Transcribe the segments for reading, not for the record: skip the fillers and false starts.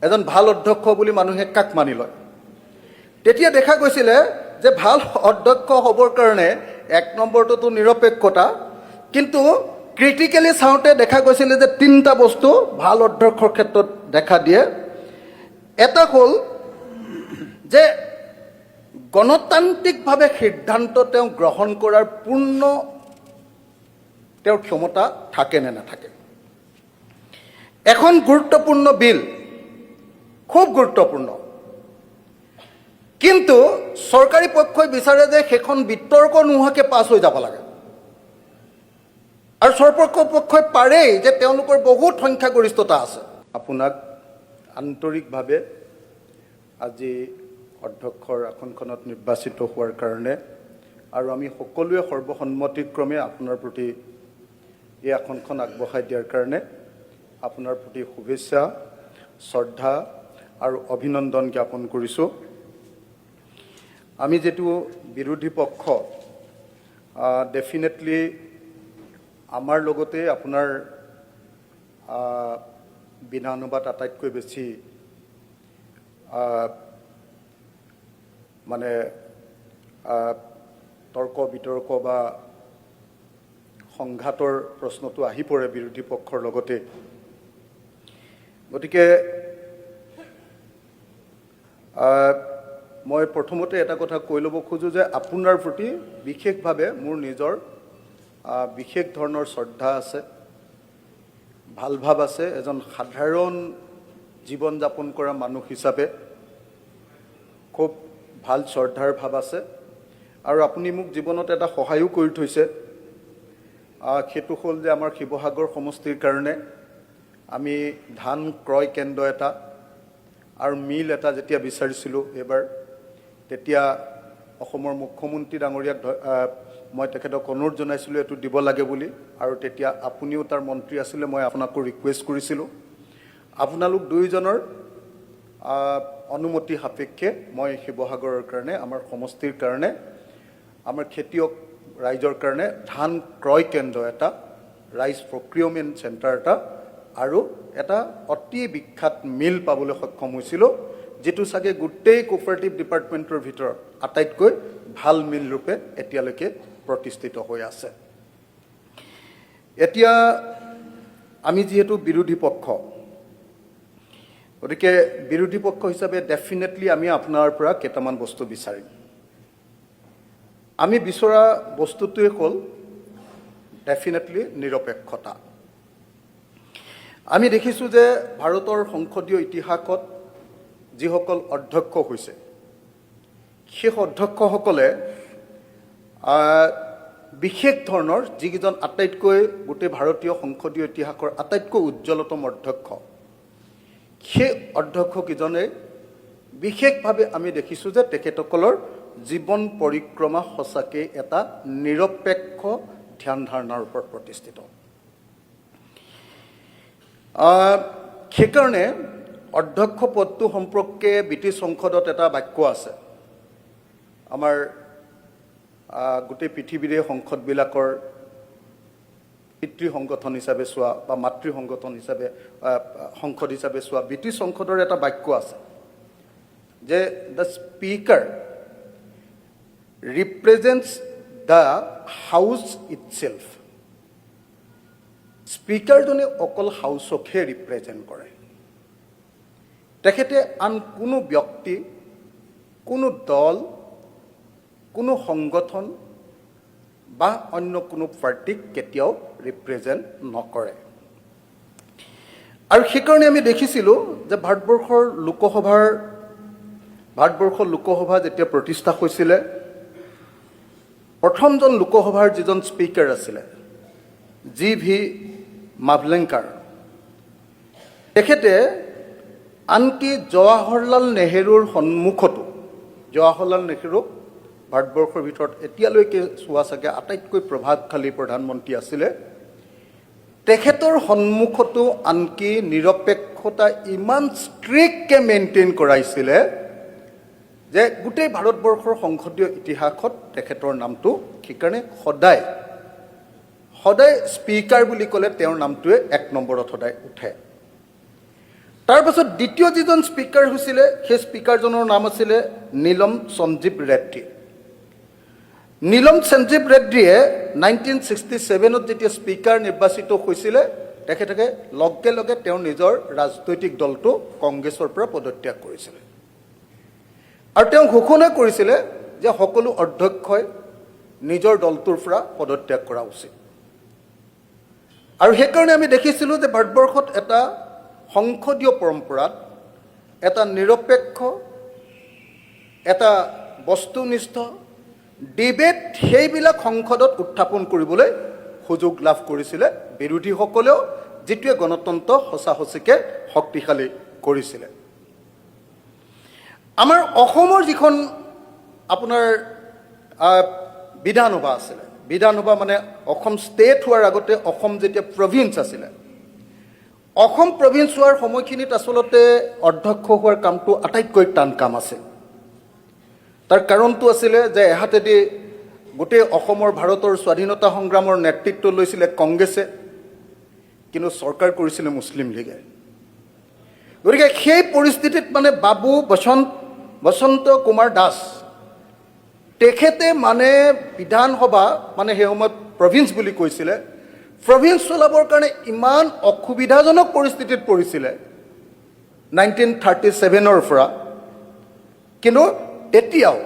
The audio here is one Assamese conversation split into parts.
এজন ভাল অধ্যক্ষ বুলি মানুহে কাক মানি লয় তেতিয়া দেখা গৈছিল যে ভাল অধ্যক্ষ হ'বৰ কাৰণে এক নম্বৰটো নিৰপেক্ষতা কিন্তু ক্ৰিটিক্যালি চাওঁতে দেখা গৈছিল যে তিনিটা বস্তু ভাল অধ্যক্ষৰ ক্ষেত্ৰত দেখা দিয়ে এটা হ'ল যে গণতান্ত্ৰিকভাৱে সিদ্ধান্ত তেওঁ গ্ৰহণ কৰাৰ পূৰ্ণ তেওঁৰ ক্ষমতা থাকে নে নাথাকে এখন গুৰুত্বপূৰ্ণ বিল খুব গুৰুত্বপূৰ্ণ কিন্তু চৰকাৰী পক্ষই বিচাৰে যে সেইখন বিতৰ্ক নোহোৱাকৈ পাছ হৈ যাব লাগে আৰু চৰকাৰী পক্ষই পাৰেই যে তেওঁলোকৰ বহুত সংখ্যাগৰিষ্ঠতা আছে আপোনাক আন্তৰিকভাৱে আজি অধ্যক্ষৰ আসনখনত নিৰ্বাচিত হোৱাৰ কাৰণে আৰু আমি সকলোৱে সৰ্বসন্মতিক্ৰমে আপোনাৰ প্ৰতি এই আসনখন আগবঢ়াই দিয়াৰ কাৰণে আপোনাৰ প্ৰতি শুভেচ্ছা শ্ৰদ্ধা আৰু অভিনন্দন জ্ঞাপন কৰিছোঁ আমি যেটো বিৰোধী পক্ষ ডেফিনেটলি আমাৰ লগতে আপোনাৰ বিনানুবাদ আটাইতকৈ বেছি মানে তৰ্ক বিতৰ্ক বা সংঘাতৰ প্ৰশ্নটো আহি পৰে বিৰোধী পক্ষৰ লগতে গতিকে মই প্ৰথমতে এটা কথা কৈ ল'ব খোজো যে আপোনাৰ প্ৰতি বিশেষভাৱে মোৰ নিজৰ বিশেষ ধৰণৰ শ্ৰদ্ধা আছে ভাল ভাৱ আছে এজন সাধাৰণ জীৱন যাপন কৰা মানুহ হিচাপে খুব ভাল শ্ৰদ্ধাৰ ভাৱ আছে আৰু আপুনি মোক জীৱনত এটা সহায়ো কৰি থৈছে সেইটো হ'ল যে আমাৰ শিৱসাগৰ সমষ্টিৰ কাৰণে আমি ধান ক্ৰয় কেন্দ্ৰ এটা আৰু মিল এটা যেতিয়া বিচাৰিছিলোঁ এবাৰ তেতিয়া অসমৰ মুখ্যমন্ত্ৰী ডাঙৰীয়াক মই তেখেতক অনুৰোধ জনাইছিলোঁ এটো দিব লাগে বুলি আৰু তেতিয়া আপুনিও তাৰ মন্ত্ৰী আছিলে মই আপোনাকো ৰিকুৱেষ্ট কৰিছিলোঁ আপোনালোক দুইজনৰ অনুমতি সাপেক্ষে মই শিৱসাগৰৰ কাৰণে আমাৰ সমষ্টিৰ কাৰণে আমাৰ খেতিয়ক ৰাইজৰ কাৰণে ধান ক্ৰয় কেন্দ্ৰ এটা ৰাইচ প্ৰক্ৰিয়ৰমেণ্ট চেণ্টাৰ এটা আৰু এটা অতি বিখ্যাত মিল পাবলৈ সক্ষম হৈছিলোঁ যেটো সাগে গোটেই কোঅপাৰেটিভ ডিপাৰ্টমেণ্টৰ ভিতৰত আটাইতকৈ ভাল মিল ৰূপে এতিয়ালৈকে প্ৰতিষ্ঠিত হৈ আছে এতিয়া আমি যেহেতু বিৰোধী পক্ষ গতিকে বিৰোধী পক্ষ হিচাপে ডেফিনেটলি আমি আপোনাৰ পৰা কেইটামান বস্তু বিচাৰিম আমি বিচৰা বস্তুটোৱে হ'ল ডেফিনেটলি নিৰপেক্ষতা আমি দেখিছোঁ যে ভাৰতৰ সংসদীয় ইতিহাসত যিসকল অধ্যক্ষ হৈছে সেই অধ্যক্ষসকলে বিশেষ ধৰণৰ যিকেইজন আটাইতকৈ গোটেই ভাৰতীয় সংসদীয় ইতিহাসৰ আটাইতকৈ উজ্জ্বলতম অধ্যক্ষ সেই অধ্যক্ষকেইজনে বিশেষভাৱে আমি দেখিছোঁ যে তেখেতসকলৰ জীৱন পৰিক্ৰমা সঁচাকৈ এটা নিৰপেক্ষ ধ্যান ধাৰণাৰ ওপৰত প্ৰতিষ্ঠিত সেইকাৰণে অধ্যক্ষ পদটো সম্পৰ্কে ব্ৰিটিছ সংসদত এটা বাক্য আছে আমাৰ গোটেই পৃথিৱীৰে সংসদবিলাকৰ পিতৃ সংগঠন হিচাপে চোৱা বা মাতৃ সংগঠন হিচাপে সংসদ হিচাপে চোৱা ব্ৰিটিছ সংসদৰ এটা বাক্য আছে যে the speaker represents the house itself স্পিকাৰজনে অকল হাউচকহে ৰিপ্ৰেজেণ্ট কৰে তেখেতে আন কোনো ব্যক্তি কোনো দল কোনো সংগঠন বা অন্য কোনো পাৰ্টিক কেতিয়াও ৰিপ্ৰেজেণ্ট নকৰে আৰু সেইকাৰণে আমি দেখিছিলোঁ যে ভাৰতবৰ্ষৰ লোকসভা যেতিয়া প্ৰতিষ্ঠা হৈছিলে প্ৰথমজন লোকসভাৰ যিজন স্পিকাৰ আছিলে GV মাভলেংকাৰ তেখেতে আনকি জৱাহৰলাল নেহৰুৰ সন্মুখতো জৱাহৰলাল নেহৰু ভাৰতবৰ্ষৰ ভিতৰত এতিয়ালৈকে চোৱা চাগে আটাইতকৈ প্ৰভাৱশালী প্ৰধানমন্ত্ৰী আছিলে তেখেতৰ সন্মুখতো আনকি নিৰপেক্ষতা ইমান ষ্ট্ৰিক্টকৈ মেইনটেইন কৰাইছিলে যে গোটেই ভাৰতবৰ্ষৰ সংসদীয় ইতিহাসত তেখেতৰ নামটো সেইকাৰণে সদায় স্পিকাৰ বুলি ক'লে তেওঁৰ নামটোৱে এক নম্বৰত সদায় উঠে তাৰপাছত দ্বিতীয় যিজন স্পীকাৰ হৈছিলে সেই স্পীকাৰজনৰ নাম আছিলে নীলম সঞ্জীৱ ৰেড্ডী। নীলম সঞ্জীৱ ৰেড্ডীয়ে 1967ত যেতিয়া স্পীকাৰ নিৰ্বাচিত হৈছিলে তেখেতে লগে লগে তেওঁৰ নিজৰ ৰাজনৈতিক দলটো কংগ্ৰেছৰ পৰা পদত্যাগ কৰিছিলে আৰু তেওঁ ঘোষণা কৰিছিলে যে সকলো অধ্যক্ষই নিজৰ দলটোৰ পৰা পদত্যাগ কৰা উচিত। আৰু সেইকাৰণে আমি দেখিছিলোঁ যে ভাৰতবৰ্ষত এটা সংসদীয় পৰম্পৰাত এটা নিৰপেক্ষ, এটা বস্তুনিষ্ঠ ডিবেট সেইবিলাক সংসদত উত্থাপন কৰিবলৈ সুযোগ লাভ কৰিছিলে বিৰোধীসকলেও, যিটোৱে গণতন্ত্ৰ সঁচাসঁচিকৈ শক্তিশালী কৰিছিলে। আমাৰ অসমৰ যিখন আপোনাৰ বিধানসভা আছিলে, বিধানসভা মানে অসম ষ্টেট হোৱাৰ আগতে অসম যেতিয়া প্ৰভিন্স আছিলে, অসম প্ৰভিন্স হোৱাৰ সময়খিনিত আচলতে অধ্যক্ষ হোৱাৰ কামটো আটাইতকৈ টান কাম আছিল। তাৰ কাৰণটো আছিলে যে এহাতেদি গোটেই অসমৰ ভাৰতৰ স্বাধীনতা সংগ্ৰামৰ নেতৃত্ব লৈছিলে কংগ্ৰেছে, কিন্তু চৰকাৰ কৰিছিলে মুছলিম লীগে। গতিকে সেই পৰিস্থিতিত মানে বাবু বসন্ত কুমাৰ দাস তেখেতে মানে বিধানসভা মানে সেই সময়ত প্ৰভিন্স বুলি কৈছিলে, প্ৰভিন্স চলাবৰ কাৰণে ইমান অসুবিধাজনক পৰিস্থিতিত পৰিছিলে 1937ৰ পৰা। কিন্তু এতিয়াও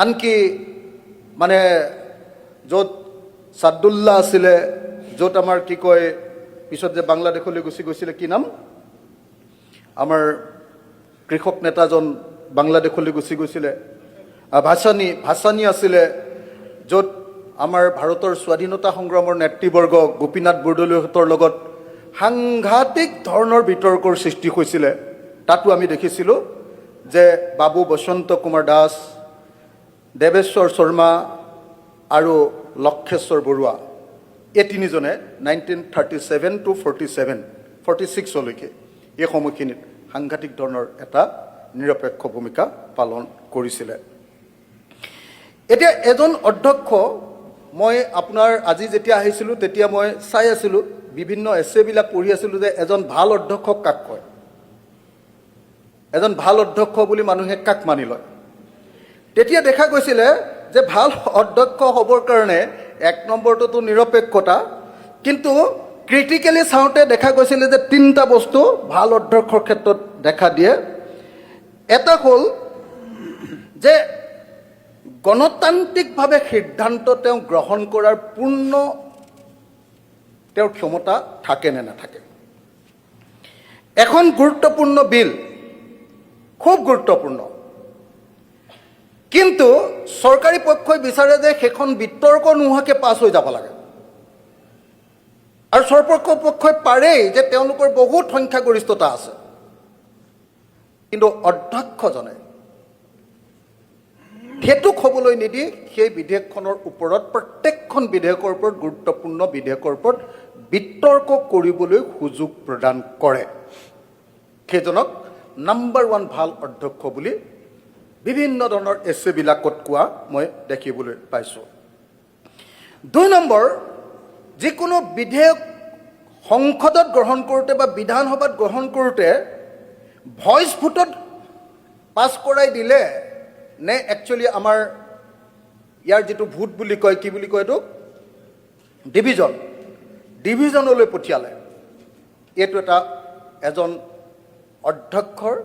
আনকি মানে য'ত ছাদুল্লাহ আছিলে, য'ত আমাৰ কি কয় পিছত যে বাংলাদেশলৈ গুচি গৈছিলে, কি নাম আমাৰ কৃষক নেতাজন বাংলাদেশলৈ গুচি গৈছিলে, ভাসানী আছিলে, য'ত আমাৰ ভাৰতৰ স্বাধীনতা সংগ্ৰামৰ নেতৃবৰ্গ গোপীনাথ বৰদলৈহঁতৰ লগত সাংঘাতিক ধৰণৰ বিতৰ্কৰ সৃষ্টি হৈছিলে। তাতো আমি দেখিছিলোঁ যে বাবু বসন্ত কুমাৰ দাস, দেৱেশ্বৰ শৰ্মা আৰু লক্ষেশ্বৰ বৰুৱা এই তিনিজনে 1937 to 46লৈকে এই সময়খিনিত সাংঘাতিক ধৰণৰ এটা নিৰপেক্ষ ভূমিকা পালন কৰিছিলে। এতিয়া এজন অধ্যক্ষ, মই আপোনাৰ আজি যেতিয়া আহিছিলোঁ তেতিয়া মই চাই আছিলোঁ, বিভিন্ন এছেবিলাক পঢ়ি আছিলোঁ যে এজন ভাল অধ্যক্ষক কাক কয়, এজন ভাল অধ্যক্ষ বুলি মানুহে কাক মানি লয়। তেতিয়া দেখা গৈছিলে যে ভাল অধ্যক্ষ হ'বৰ কাৰণে এক নম্বৰটোতো নিৰপেক্ষতা, কিন্তু ক্ৰিটিকেলি চাওঁতে দেখা গৈছিলে যে তিনিটা বস্তু ভাল অধ্যক্ষৰ ক্ষেত্ৰত দেখা দিয়ে। এটা হ'ল যে গণতান্ত্ৰিকভাৱে সিদ্ধান্ত তেওঁ গ্ৰহণ কৰাৰ পূৰ্ণ তেওঁৰ ক্ষমতা থাকে নে নাথাকে। এখন গুৰুত্বপূৰ্ণ বিল, খুব গুৰুত্বপূৰ্ণ, কিন্তু চৰকাৰী পক্ষই বিচাৰে যে সেইখন বিতৰ্ক নোহোৱাকৈ পাছ হৈ যাব লাগে, আৰু চৰপক্ষ পক্ষই পাৰেই যে তেওঁলোকৰ বহুত সংখ্যাগৰিষ্ঠতা আছে, কিন্তু অধ্যক্ষজনে সেইটোক হ'বলৈ নিদি সেই বিধেয়কখনৰ ওপৰত, প্ৰত্যেকখন বিধেয়কৰ ওপৰত, গুৰুত্বপূৰ্ণ বিধেয়কৰ ওপৰত বিতৰ্ক কৰিবলৈ সুযোগ প্ৰদান কৰে। সেইজনক নাম্বাৰ 1 ভাল অধ্যক্ষ বুলি বিভিন্ন ধৰণৰ এছেবিলাকত কোৱা মই দেখিবলৈ পাইছোঁ। 2 নম্বৰ, যিকোনো বিধেয়ক সংসদত গ্ৰহণ কৰোঁতে বা বিধানসভাত গ্ৰহণ কৰোঁতে ভইচ ভোটত পাছ কৰাই দিলে নে একচুৱেলি আমাৰ ইয়াৰ যিটো ভোট বুলি কয়, কি বুলি কয় এইটো, ডিভিজনলৈ পঠিয়ালে, এইটো এটা এজন অধ্যক্ষৰ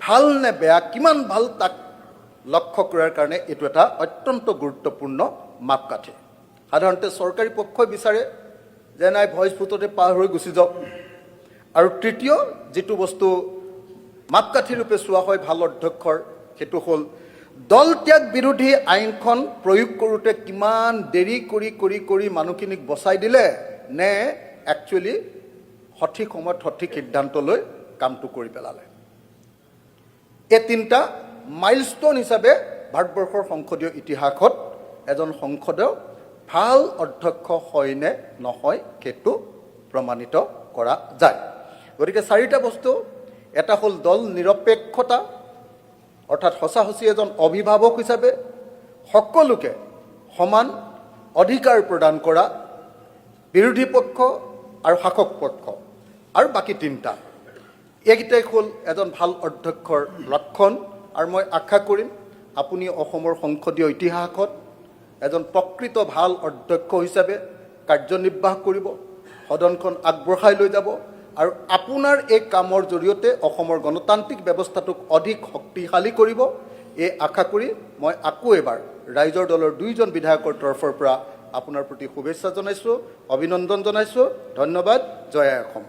ভাল নে বেয়া, কিমান ভাল তাক লক্ষ্য কৰাৰ কাৰণে এইটো এটা অত্যন্ত গুৰুত্বপূৰ্ণ মাপকাঠি। সাধাৰণতে চৰকাৰী পক্ষই বিচাৰে যে নাই ভইচ ভোটতে পাৰ হৈ গুচি যাওক। আৰু তৃতীয় যিটো বস্তু মাপকাঠি ৰূপে চোৱা হয় ভাল অধ্যক্ষৰ, সেইটো হ'ল দল ত্যাগ বিৰোধী আইনখন প্ৰয়োগ কৰোঁতে কিমান দেৰি কৰি কৰি কৰি মানুহখিনিক বচাই দিলে নে একচুৱেলি সঠিক সময়ত সঠিক সিদ্ধান্ত লৈ কামটো কৰি পেলালে। এই তিনিটা মাইলষ্টন হিচাপে ভাৰতবৰ্ষৰ সংসদীয় ইতিহাসত এজন সংসদীয় ভাল অধ্যক্ষ হয় নে নহয় সেইটো প্ৰমাণিত কৰা যায়। গতিকে 4টা বস্তু, এটা হ'ল দল নিৰপেক্ষতা, অৰ্থাৎ সঁচাসঁচি এজন অভিভাৱক হিচাপে সকলোকে সমান অধিকাৰ প্ৰদান কৰা, বিৰোধী পক্ষ আৰু শাসক পক্ষ, আৰু বাকী 3টা এইকেইটাই হ'ল এজন ভাল অধ্যক্ষৰ লক্ষণ আৰু মই আশা কৰিম আপুনি অসমৰ সংসদীয় ইতিহাসত এজন প্ৰকৃত ভাল অধ্যক্ষ হিচাপে কাৰ্যনিৰ্বাহ কৰিব, সদনখন আগবঢ়াই লৈ যাব আৰু আপোনাৰ এই কামৰ জৰিয়তে অসমৰ গণতান্ত্ৰিক ব্যৱস্থাটোক অধিক শক্তিশালী কৰিব। এই আশা কৰি মই আকৌ এবাৰ ৰাইজৰ দলৰ 2জন বিধায়কৰ তৰফৰ পৰা আপোনাৰ প্ৰতি শুভেচ্ছা জনাইছোঁ, অভিনন্দন জনাইছোঁ। ধন্যবাদ। জয় আই অসম।